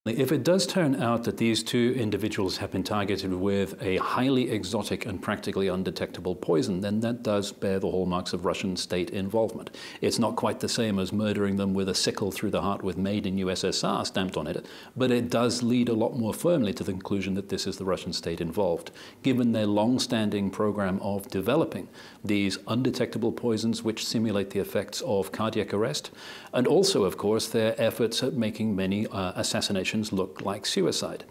If it does turn out that these two individuals have been targeted with a highly exotic and practically undetectable poison, then that does bear the hallmarks of Russian state involvement. It's not quite the same as murdering them with a sickle through the heart with "Made in USSR" stamped on it, but it does lead a lot more firmly to the conclusion that this is the Russian state involved, given their long-standing program of developing these undetectable poisons which simulate the effects of cardiac arrest, and also, of course, their efforts at making many assassinations look like suicide.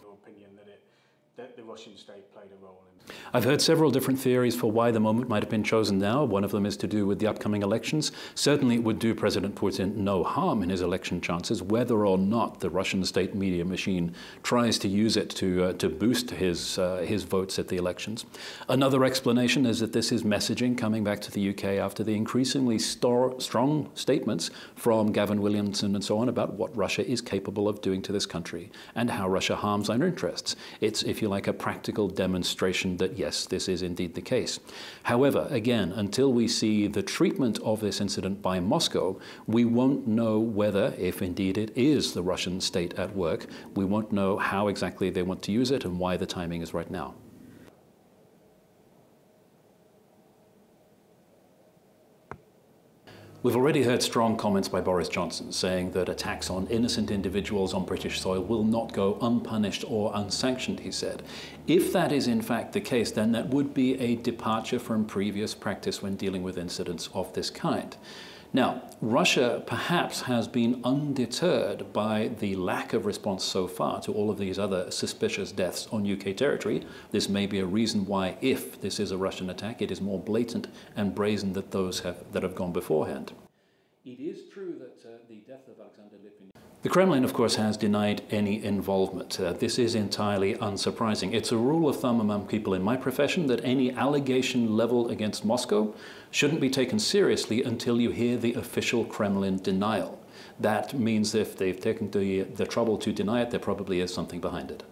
That the Russian state played a role in. I've heard several different theories for why the moment might have been chosen now. One of them is to do with the upcoming elections. Certainly it would do President Putin no harm in his election chances, whether or not the Russian state media machine tries to use it to boost his votes at the elections. Another explanation is that this is messaging coming back to the UK after the increasingly strong statements from Gavin Williamson and so on about what Russia is capable of doing to this country and how Russia harms our interests. It's, if you like, a practical demonstration that yes, this is indeed the case. However, again, until we see the treatment of this incident by Moscow, we won't know whether, if indeed it is the Russian state at work, we won't know how exactly they want to use it and why the timing is right now. We've already heard strong comments by Boris Johnson saying that attacks on innocent individuals on British soil will not go unpunished or unsanctioned, he said. If that is in fact the case, then that would be a departure from previous practice when dealing with incidents of this kind. Now, Russia perhaps has been undeterred by the lack of response so far to all of these other suspicious deaths on UK territory. This may be a reason why, if this is a Russian attack, it is more blatant and brazen than those that have gone beforehand. It is true that the death of Alexander Litvin... The Kremlin, of course, has denied any involvement. This is entirely unsurprising. It's a rule of thumb among people in my profession that any allegation leveled against Moscow shouldn't be taken seriously until you hear the official Kremlin denial. That means if they've taken the trouble to deny it, there probably is something behind it.